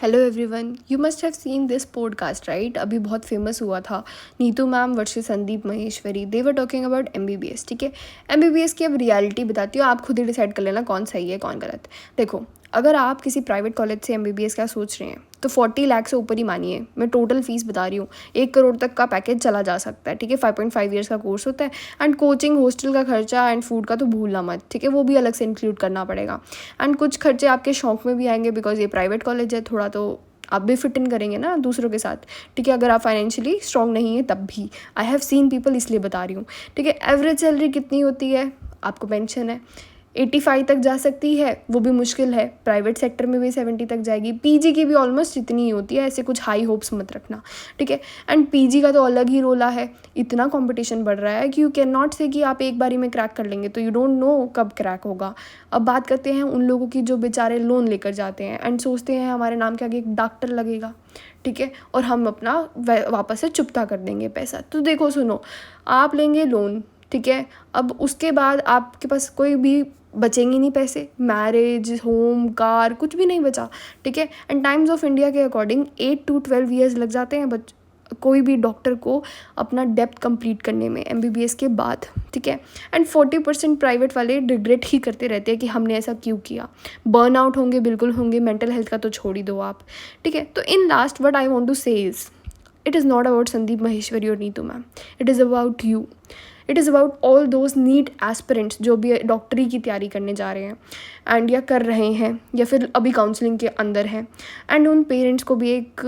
Hello everyone, you must have seen this podcast right. अभी बहुत famous हुआ था, Neetu ma'am versus Sandeep Maheshwari. They were talking about MBBS. ठीक है, एमबीबीएस की अब रियलिटी बताती हूँ, आप खुद ही डिसाइड कर लेना कौन सही है कौन गलत। देखो, अगर आप किसी प्राइवेट कॉलेज से एमबीबीएस का सोच रहे हैं तो 40 लाख से ऊपर ही मानिए, मैं टोटल फीस बता रही हूँ, 1 करोड़ तक का पैकेज चला जा सकता है। ठीक है, 5.5 ईयर्स का कोर्स होता है एंड कोचिंग, हॉस्टल का खर्चा एंड फूड का तो भूलना मत। ठीक है, वो भी अलग से इंक्लूड करना पड़ेगा एंड कुछ खर्चे आपके शौक में भी आएंगे बिकॉज ये प्राइवेट कॉलेज है, थोड़ा तो आप भी फिट इन करेंगे ना दूसरों के साथ। ठीक है, अगर आप फाइनेंशियली स्ट्रॉन्ग नहीं है तब भी। आई हैव सीन पीपल, इसलिए बता रही हूँ। ठीक है, एवरेज सैलरी कितनी होती है आपको पेंशन है 85 तक जा सकती है, वो भी मुश्किल है। प्राइवेट सेक्टर में भी 70 तक जाएगी। पीजी की भी ऑलमोस्ट इतनी ही होती है, ऐसे कुछ हाई होप्स मत रखना। ठीक है, एंड पीजी का तो अलग ही रोला है, इतना कंपटीशन बढ़ रहा है कि यू कैन नॉट से कि आप एक बारी में क्रैक कर लेंगे, तो यू डोंट नो कब क्रैक होगा। अब बात करते हैं उन लोगों की जो बेचारे लोन लेकर जाते हैं एंड सोचते हैं हमारे नाम के आगे एक डॉक्टर लगेगा। ठीक है, और हम अपना वापस से चुकता कर देंगे पैसा। तो देखो सुनो, आप लेंगे लोन, ठीक है, अब उसके बाद आपके पास कोई भी बचेंगे नहीं पैसे, मैरिज, होम, कार, कुछ भी नहीं बचा। ठीक है, एंड टाइम्स ऑफ इंडिया के अकॉर्डिंग 8 to 12 ईयर्स लग जाते हैं कोई भी डॉक्टर को अपना डेप्थ कंप्लीट करने में एमबीबीएस के बाद। ठीक है, एंड 40% प्राइवेट वाले रिग्रेट ही करते रहते हैं कि हमने ऐसा क्यों किया। बर्न आउट होंगे, बिल्कुल होंगे, मेंटल हेल्थ का तो छोड़ ही दो आप। ठीक है, तो in last what I want to say is, it is not about Sandeep Maheshwari और Neetu ma'am, it is about you. It is about all those NEET aspirants जो भी डॉक्टरी की तैयारी करने जा रहे हैं एंड या कर रहे हैं या फिर अभी काउंसलिंग के अंदर हैं। एंड उन पेरेंट्स को भी एक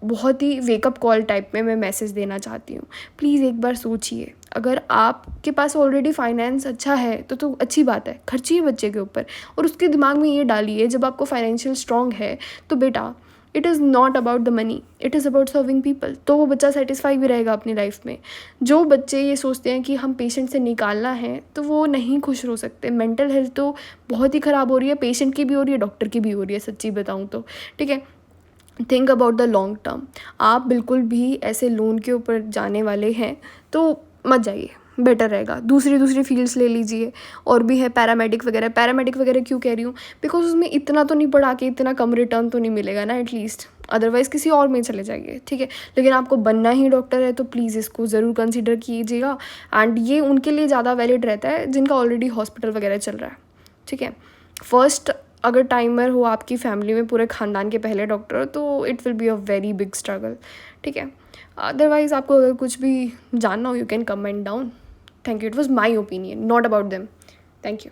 बहुत ही वेकअप कॉल टाइप में मैं मैसेज देना चाहती हूँ। प्लीज़ एक बार सोचिए, अगर आपके पास ऑलरेडी फाइनेंस अच्छा है तो अच्छी बात है, खर्चिए बच्चे के ऊपर और उसके दिमाग में ये डालिए जब आपको फाइनेंशियल स्ट्रॉन्ग है तो बेटा, it is not about the money, it is about serving people. तो वो बच्चा सेटिस्फाई भी रहेगा अपनी लाइफ में। जो बच्चे ये सोचते हैं कि हम पेशेंट से निकालना है तो वो नहीं खुश हो सकते। मेंटल हेल्थ तो बहुत ही ख़राब हो रही है, पेशेंट की भी हो रही है, डॉक्टर की भी हो रही है, सच्ची बताऊँ तो। ठीक है, think about the long term. आप बिल्कुल भी ऐसे लोन के ऊपर जाने वाले हैं तो मत जाइए, बेटर रहेगा। दूसरी फील्ड्स ले लीजिए, और भी है पैरामेडिक वगैरह क्यों कह रही हूँ, बिकॉज उसमें इतना तो नहीं पढ़ा के इतना कम रिटर्न तो नहीं मिलेगा ना एटलीस्ट, अदरवाइज़ किसी और में चले जाइए। ठीक है, लेकिन आपको बनना ही डॉक्टर है तो प्लीज़ इसको ज़रूर कंसिडर कीजिएगा एंड ये उनके लिए ज़्यादा वैलिड रहता है जिनका ऑलरेडी हॉस्पिटल वगैरह चल रहा है। ठीक है, फर्स्ट अगर टाइमर हो आपकी फैमिली में, पूरे ख़ानदान के पहले डॉक्टर, तो it will be a very big struggle. ठीक है, अदरवाइज़ आपको अगर कुछ भी जानना हो you can comment down. Thank you, it was my opinion, not about them. Thank you.